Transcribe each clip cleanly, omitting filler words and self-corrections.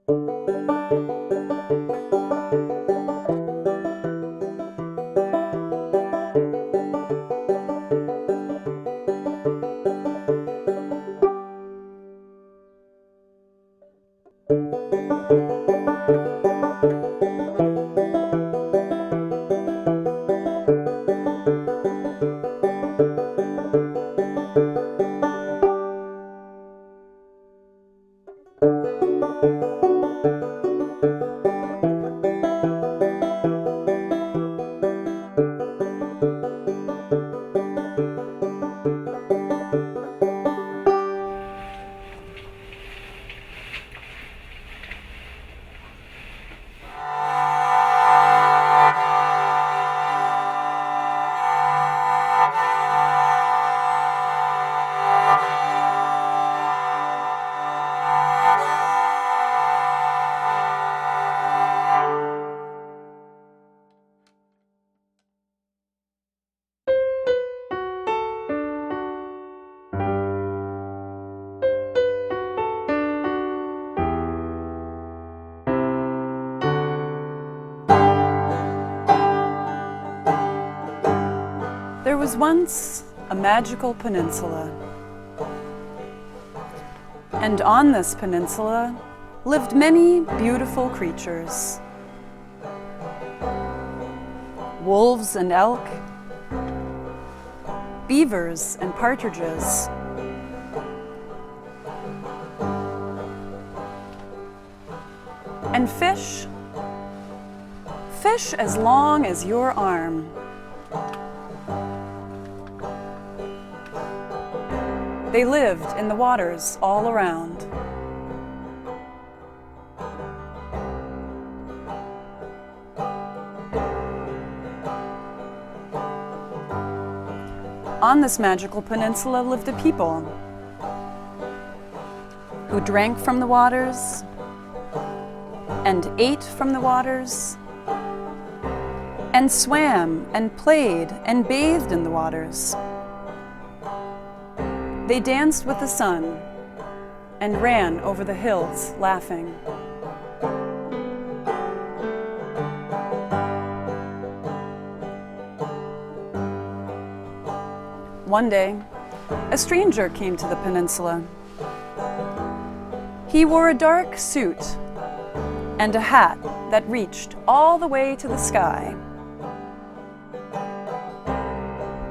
There was once a magical peninsula, and on this peninsula lived many beautiful creatures. Wolves and elk, beavers and partridges, and fish as long as your arm. They lived in the waters all around. On this magical peninsula lived a people who drank from the waters and ate from the waters and swam and played and bathed in the waters. They danced with the sun and ran over the hills laughing. One day, a stranger came to the peninsula. He wore a dark suit and a hat that reached all the way to the sky.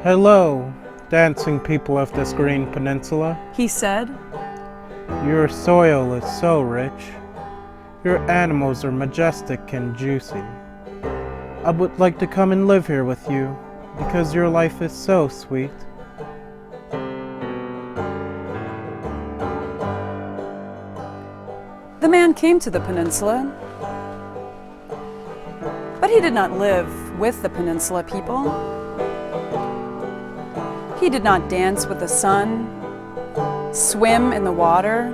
Hello, dancing people of this green peninsula, he said. Your soil is so rich. Your animals are majestic and juicy. I would like to come and live here with you because your life is so sweet. The man came to the peninsula, but he did not live with the peninsula people. He did not dance with the sun, swim in the water,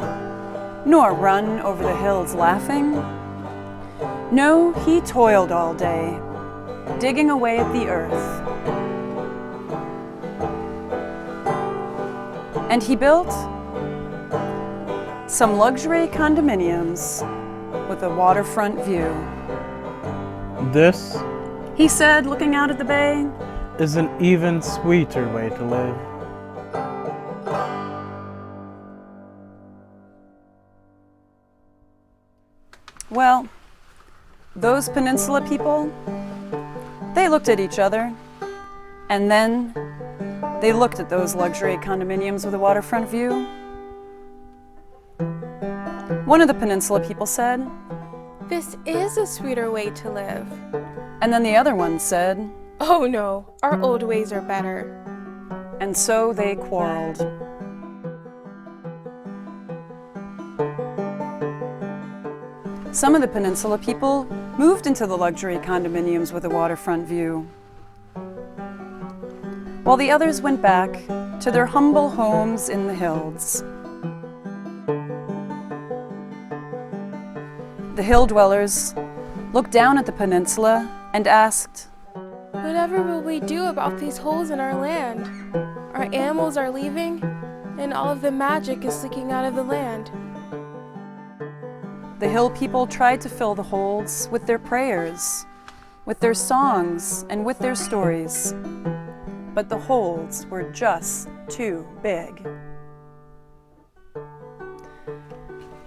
nor run over the hills laughing. No, he toiled all day, digging away at the earth. And he built some luxury condominiums with a waterfront view. This, he said, looking out at the bay, is an even sweeter way to live. Well, those peninsula people, they looked at each other, and then they looked at those luxury condominiums with a waterfront view. One of the peninsula people said, "This is a sweeter way to live." And then the other one said, "Oh no, our old ways are better." And so they quarreled. Some of the peninsula people moved into the luxury condominiums with a waterfront view, while the others went back to their humble homes in the hills. The hill dwellers looked down at the peninsula and asked, "Whatever will we do about these holes in our land? Our animals are leaving, and all of the magic is leaking out of the land." The hill people tried to fill the holes with their prayers, with their songs, and with their stories. But the holes were just too big.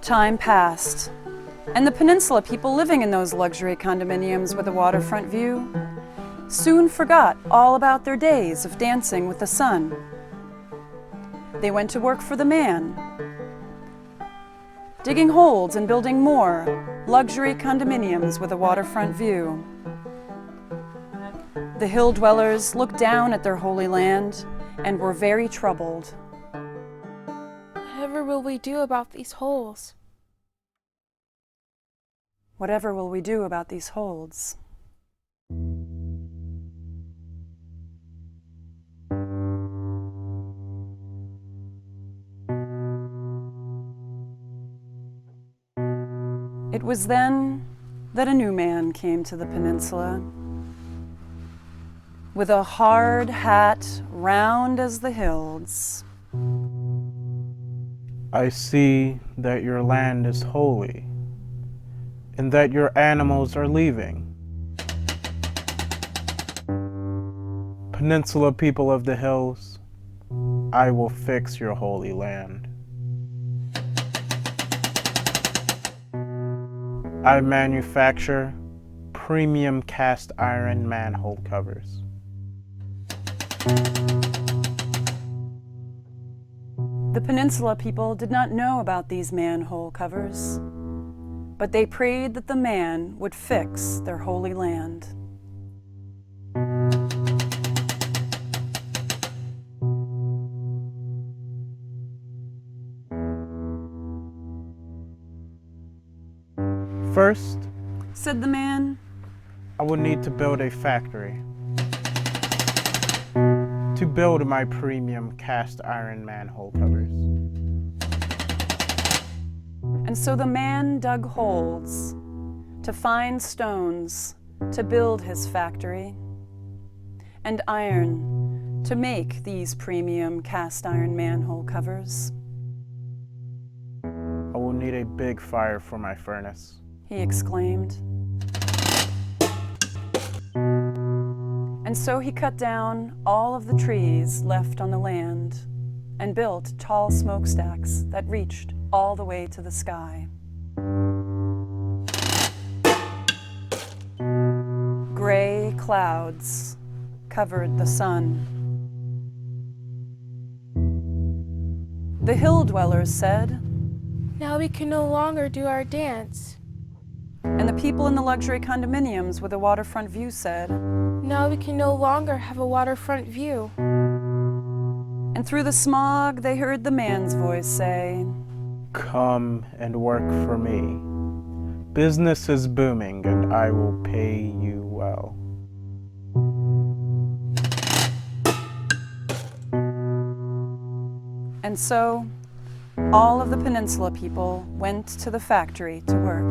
Time passed, and the peninsula people living in those luxury condominiums with a waterfront view soon forgot all about their days of dancing with the sun. They went to work for the man, digging holes and building more luxury condominiums with a waterfront view. The hill dwellers looked down at their Holey Land and were very troubled. Whatever will we do about these holes? Whatever will we do about these holes? It was then that a new man came to the peninsula. With a hard hat round as the hills. I see that your land is holy, and that your animals are leaving. Peninsula people of the hills, I will fix your holy land. I manufacture premium cast iron manhole covers. The peninsula people did not know about these manhole covers, but they prayed that the man would fix their holy land. First, Said the man, I will need to build a factory to build my premium cast iron manhole covers. and so the man dug holes to find stones to build his factory, and iron to make these premium cast iron manhole covers. I will need a big fire for my furnace. He exclaimed. And so he cut down all of the trees left on the land and built tall smokestacks that reached all the way to the sky. Gray clouds covered the sun. The hill dwellers said, Now we can no longer do our dance. and the people in the luxury condominiums with a waterfront view said, Now we can no longer have a waterfront view. and through the smog they heard the man's voice say, Come and work for me. Business is booming and I will pay you well. And so all of the peninsula people went to the factory to work.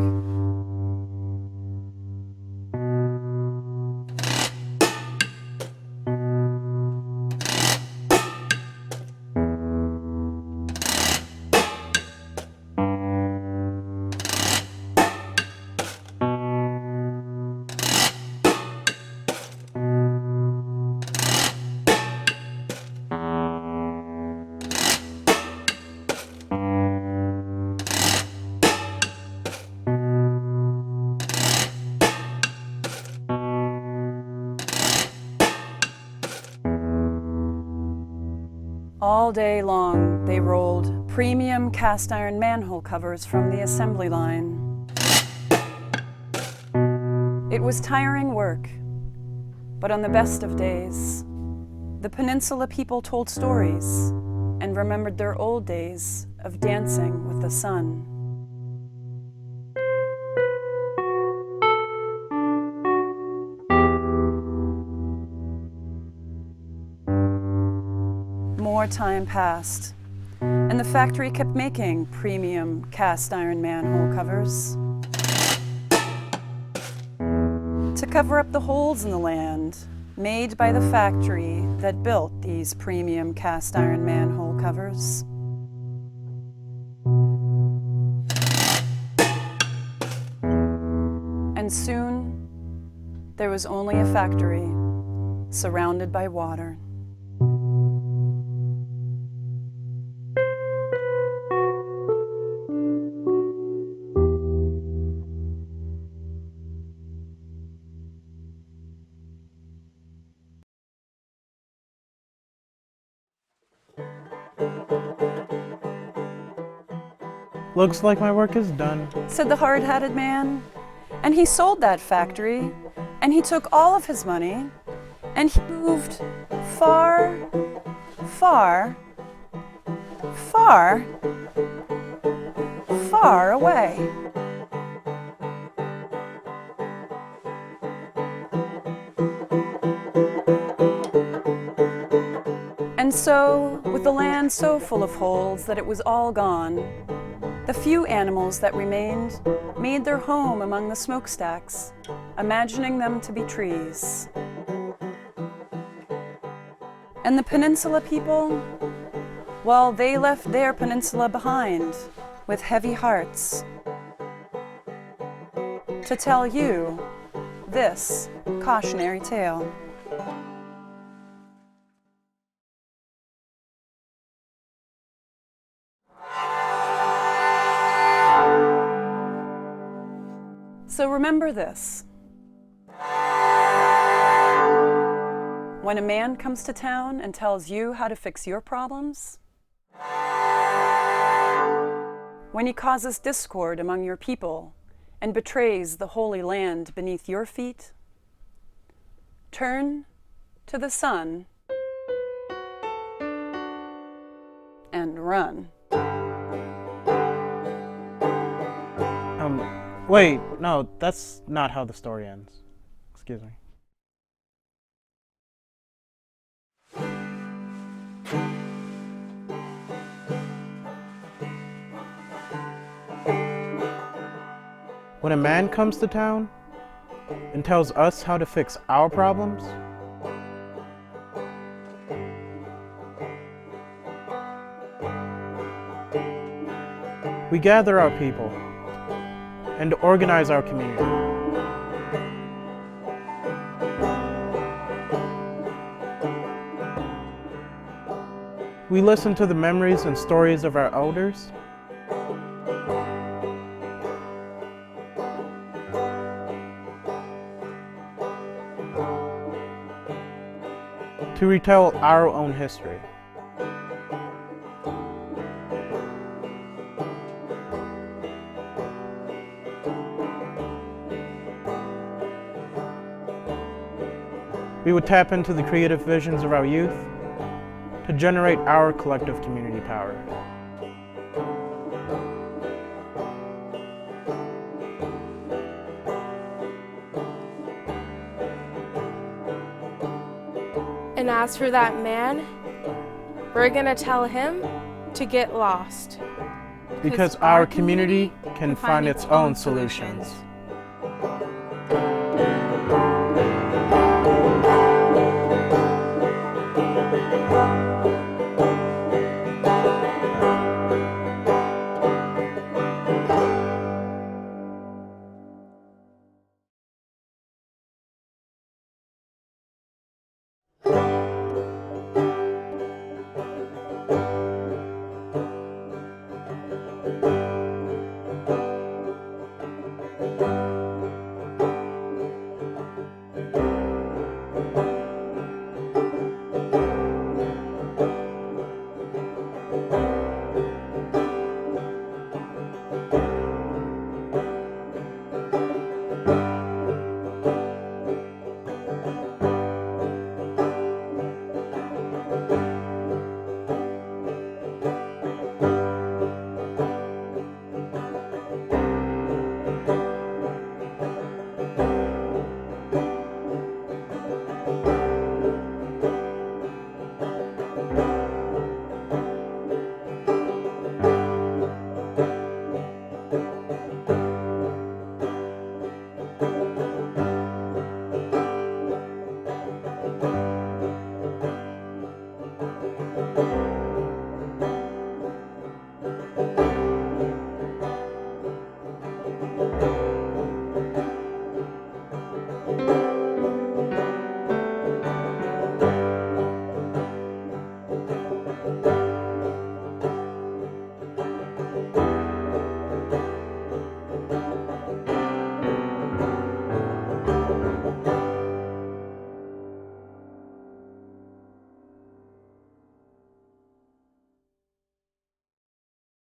All day long, they rolled premium cast iron manhole covers from the assembly line. It was tiring work, but on the best of days, the peninsula people told stories and remembered their old days of dancing with the sun. More time passed, and the factory kept making premium cast iron manhole covers to cover up the holes in the land made by the factory that built these premium cast iron manhole covers. And soon, there was only a factory surrounded by water. Looks like my work is done. Said the hard-hatted man, and he sold that factory, and he took all of his money, and he moved far, far, far, far away. And so, with the land so full of holes that it was all gone, the few animals that remained made their home among the smokestacks, imagining them to be trees. And the peninsula people, well, they left their peninsula behind with heavy hearts to tell you this cautionary tale. So remember this. When a man comes to town and tells you how to fix your problems, when he causes discord among your people and betrays the Holy Land beneath your feet, turn to the sun and run. Wait, no, that's not how the story ends. Excuse me. When a man comes to town and tells us how to fix our problems, we gather our people and organize our community. We listen to the memories and stories of our elders. To retell our own history. We would tap into the creative visions of our youth to generate our collective community power. And as for that man, we're gonna tell him to get lost. Because our community can find its own solutions.